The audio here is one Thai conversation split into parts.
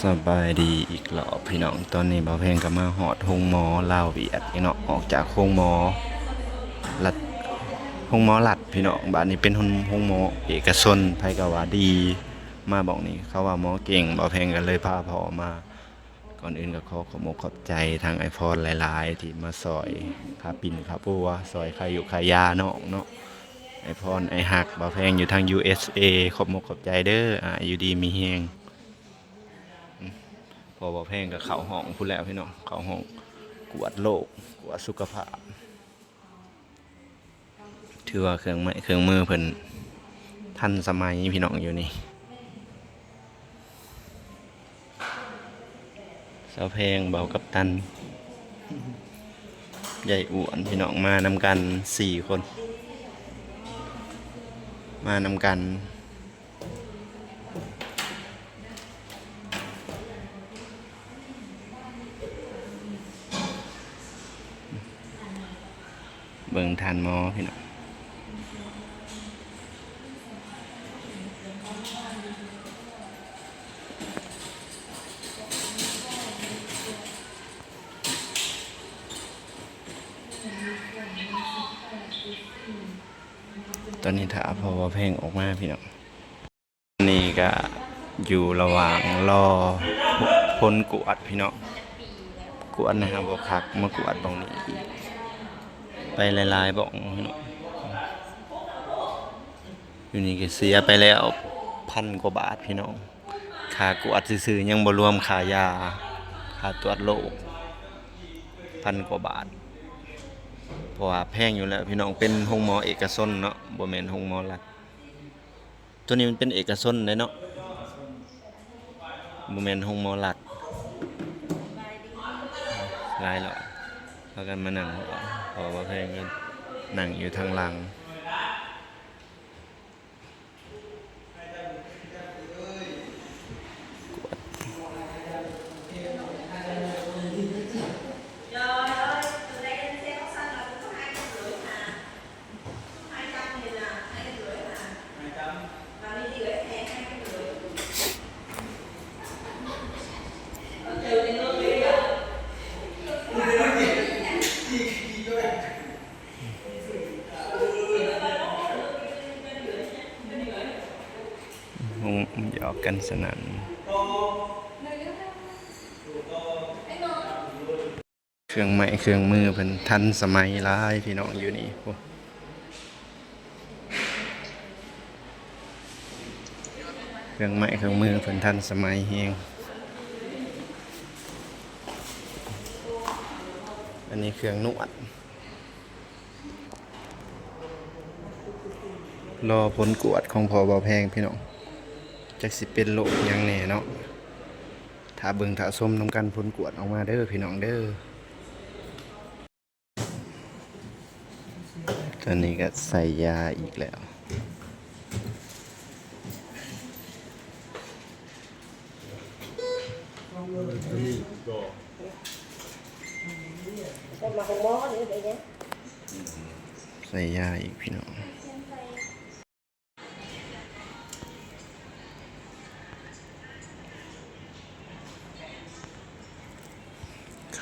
สบายดีอีกรอบพี่น้องตอนนี้บ่าวเพลงก็มาฮอดโรงหมอลาวเวียดพี่น้องออกจากโรงหมอรัฐโรงหมอรัฐพี่น้องบ้านนี้เป็นโรงหมอเอกชนไผก็ว่าดีมาบอกนี่เขาว่าหมอเก่งบ่าวเพลงก็เลยพาพ่อมาก่อนอื่นก็ขอขอบคุณขอบใจทางไอพรหลายๆที่มาซอยค่าปิ่นค่าปัวซอยค่าอยู่ค่ายาน้องเนาะไอพรไอฮักบ่าวเพลงอยู่ทาง USA ขอบคุณขอบใจเด้ออยู่ดีมีแฮง พอบ่แพงกับเขาห้องพูดแล้วพี่น้องเขาห้องกวดโรคกวดสุขภาพถือว่าเครื่องไม้เครื่องมือเพิ่นทันสมัยพี่น้องอยู่นี่สาวแพงเบากับตันใหญ่อ้วนพี่น้องมานำกัน4 คนมานำกันเบิ่งทานหมอพี่น้องตอนนี้ถ้าพอบ่แพงออกมาพี่น้องนี่ก็อยู่ระหว่างรอผลกวดพี่น้องกวดนะครับบ่คักมากวดตรงนี้ไปหลายๆบ้องพี่น้องอยู่นี่ก็เสียไปแล้ว1,000 กว่าบาทพี่น้องค่ากวดซื่อๆยังบ่รวมค่ายาค่าตรวจโรค1,000 กว่าบาทเพราะว่าแพงอยู่แล้วพี่น้องเป็นโรงหมอเอกชนเนาะบ่แม่นโรงหมอรัฐตัวนี้มันเป็นเอกชนเด้เนาะบ่แม่นโรงหมอรัฐหลายแล้วพากันมานั่งเพราะว่าแพงเงินนั่งอยู่ทางหลังหยอกกันสนั่นเครื่องไม้เครื่องมือเพิ่นทันสมัยหลายพี่น้องอยู่นี่โอ้เครื่องไม้เครื่องมือเพิ่นทันสมัยแฮงอันนี้เครื่องนวดรอผลกวดของพอบ่แพงพี่น้องจักสิเป็นโรคหยังแหน่เนาะถ้าเบิ่งถ้าส้มนำกันผลกวดออกมาเด้อพี่น้องเด้อตอนนี้ก็ใส่ยาอีกแล้วใส่ยาอีกพี่น้อง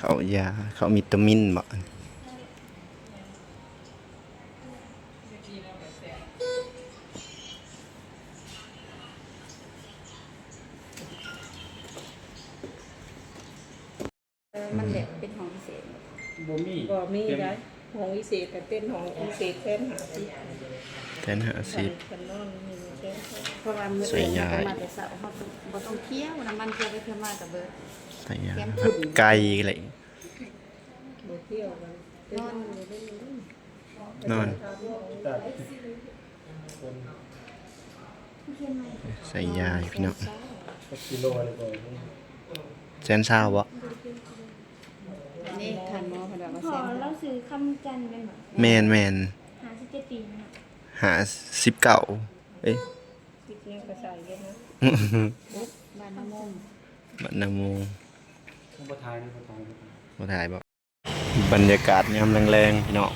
เขายาเขาวิตามินบ่มันแบบเป็นห้องพิเศษบ่มีได้ห้องพิเศษแต่เป็นห้องพิเศษแค่แทน50คนนอนมีแค่ เพราะว่ามื้อ ใส่ยา มาแต่เช้าเฮาบ่ต้องเคี่ยวน้ำมันเคี่ยวไปเคี่ยวมาก็เบิด ใส่ยาผัดไก่อะไร บ่เที่ยวกัน นอน นอนใส่ยาอีกพี่น้องแสนซาวบ่ อันนี้ทานหมอเพิ่นว่า ขอ แซ่บ เราซื้อคำจันทร์ไปหมดแมน57 ปีนะ 59เอ้ย ที่จริงก็ใส่กันนะ บ้านน้ำมง บัดนาโมง บ่ทายนี่บ่ทายบ่ถ่ายบ่บรรยากาศยามแรงๆพี่น้อง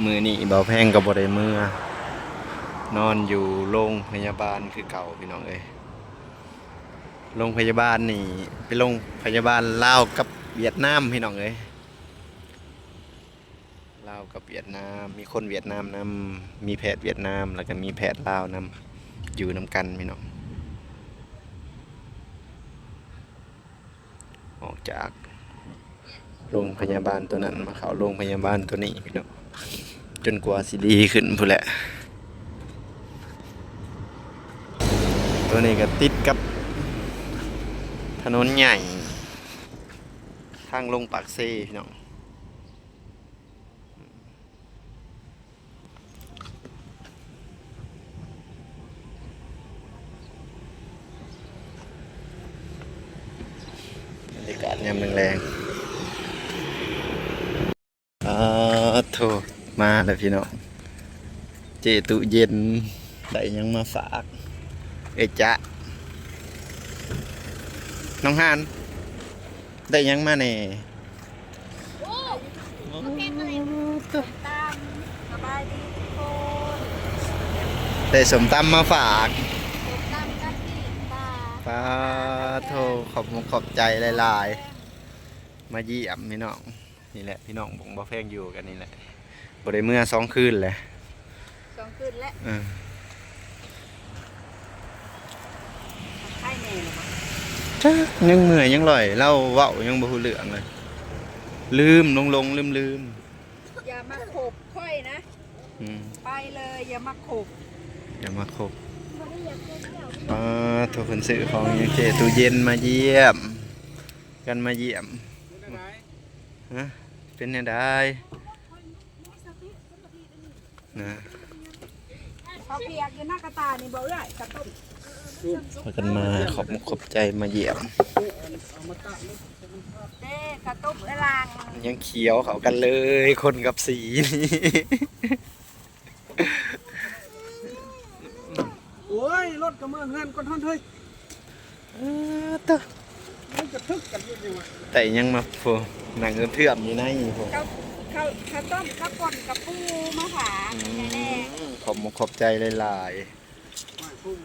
มื้อนี้เบาแพงก็บ่ได้มื้อนอนอยู่โรงพยาบาลคือเก่าพี่น้องเอ้ย โรงพยาบาลนี่เป็นโรงพยาบาลลาวกับเวียดนามพี่น้องเอ้ยลาวกับเวียดนามมีคนเวียดนามนำมีแพทย์เวียดนามแล้วก็มีแพทย์ลาวนำอยู่นำกันพี่น้องออกจากโรงพยาบาลตัวนั้นมาเข้าโรงพยาบาลตัวนี้พี่น้องจนกว่าสิดีขึ้นพู้นแหละตัวนี้ก็ติดกับถนนใหญ่ทางลงปากเซ่พี่น้องบรรยากาศยามแรงๆโถมาแล้วพี่น้องเจตุเย็นได้ยังมาฝากเอจ๊ะน้องฮานได้ยังมาแน่ ตามสบายดีทุกคน ได้สมตำมาฝาก ตามกันที่ตา ป้าโทขอบใจหลายๆมาเยี่ยมพี่น้องนี่แหละพี่น้องบ่งบ่แพงอยู่กันนี่แหละบ่ได้เมื่อ2 คืนเลย 2 คืนแล้วไข้แน่เลยบ่ จ้ายังเหนื่อยยังลอยเล่าเว้ายังบ่ฮู้เรื่องเลยลืมลงลืม อย่ามาขบค่อยนะไปเลยอย่ามาขบ อย่ามาคบโทรเพิ่นซื้อของยังเจตู้เย็นมาเยี่ยมกันมาเยี่ยมฮะเป็นยังไงนะ เขาเปียกอยู่หน้ากระตานี่บ่เอ้ยกระต้ม พากันมาขอบใจมาเยี่ยม เด้กระต้มเอ้ยลาง ยังเขียวเขากันเลยคนกับสีนี่ โอ้ยรถกับเมื่อเงินก้อนท่อนเฮ้ยมันกระทึกกันอยู่นี่วะ แต่ยังมาโฟหนังเทื่อมอยู่ในโฟ ข้าวต้มข้าวป่นกับปูมะขามแน่ ขอบใจหลาย ไม่พุ่ง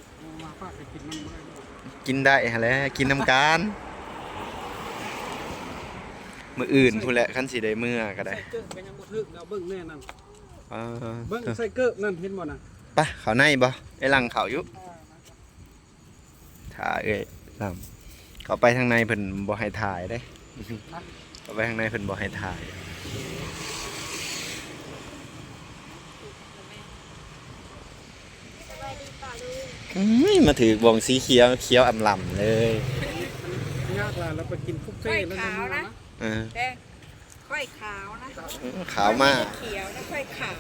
มาฝากไปกินมันบ่ได้ด้วย ๆกินได้ฮะแหล้วกินน้ำการมื้ออื่นพู้นแหละคันสิได้มื้อก็ได้ ใส่เกิบกันยังบ่ทึกแล้วเบิ่งแน่นั่น เออ เบิ่งใส่เกิบนั่นเห็นบ่น่ะ ไปเขาในบ่ไอ้หลังเขาอยู่ถ่าเอ้ยลำเขาไปทางในเพิ่นบ่ให้ถ่ายได้เขาไปทางในเพิ่นบ่ให้ถ่ายมาถือบองสีเขียวอำลำเลย ยากล่ะเราไปกินบุฟ ๆ เฟ่ ค่อย ต์แล้ว ขาวนะ เออ แดงค่อยขาวนะ ขาวมาก เขียวนะค่อยขาว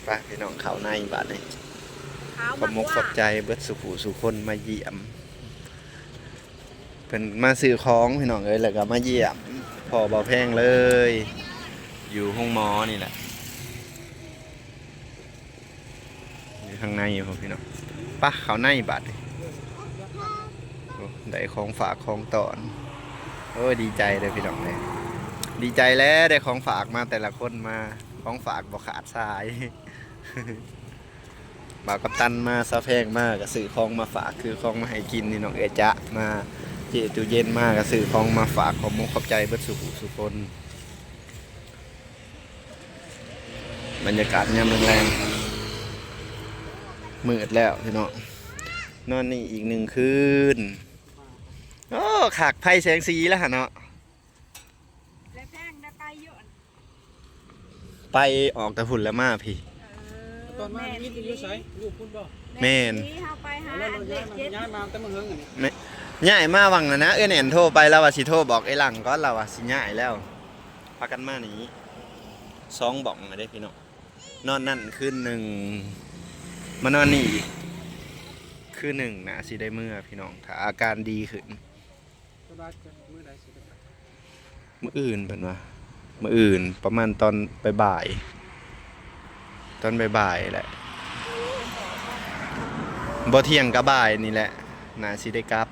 ไปพี่น้องเขาในบาดนี้ ขาว ขอบ มาก มก ว่า ขอบใจเบิดสุขสุคนมาเยี่ยมเพิ่นมาซื้อของพี่น้องเอ้ยแล้วก็มาเยี่ยมพอเบาแพงเลย อยู่ห้องหมอนี่แหละอยู่ข้างในอยู่พี่น้องปะเขาในบาดนี้โอ้ได้ของฝากของตอนโอ้ยดีใจเลยพี่น้องเลยดีใจแล้วได้ของฝากมาแต่ละคนมาของฝากบ่ขาดสาย บ่าวกัปตันมาซะแพงมากก็ซื้อของมาฝากคือของมาให้กินนี่น้องเอจ๊ะมาเจตู้เย็นมากก็ซื้อของมาฝากขอบมุกขอบใจเบิดสุคนบรรยากาศยามแรงๆมืดแล้วพี่น้องนอนนี่อีก1 คืนโอ้ขากไพ่แสงสีแล้วฮะเนาะ และแพงได้ไปเยอะ ไปออกแต่ฝุ่นแล้วมาพี่ ตอนมานี่อยู่ไสอยู่พุ่นบ่ แม่น เฮาไปหา แล้ว อั เรา นเด็กเย็ด ย้ายมาแต่เมื่อเฮิงอันนี้ ง่ายมาวังนะเอื้อนแอนโทรไปแล้วว่าสิโทรบอกไอ้หลังก็เราว่าสิง่ายแล้วพากันมานี้2 บ่องมาได้พี่น้องนอนนั่นคืน1มานอนนี่อีกคืน1นะสิได้เมื่อพี่น้องถ้าอาการดีขึ้น สบายจังมื้อใดสิได้ไป มื้ออื่นเพิ่นว่ามื้ออื่นประมาณตอนบ่ายๆตอนบ่ายๆแหละบ่เที่ยงก็บ่ายนี่แหละน่าสิได้กลับ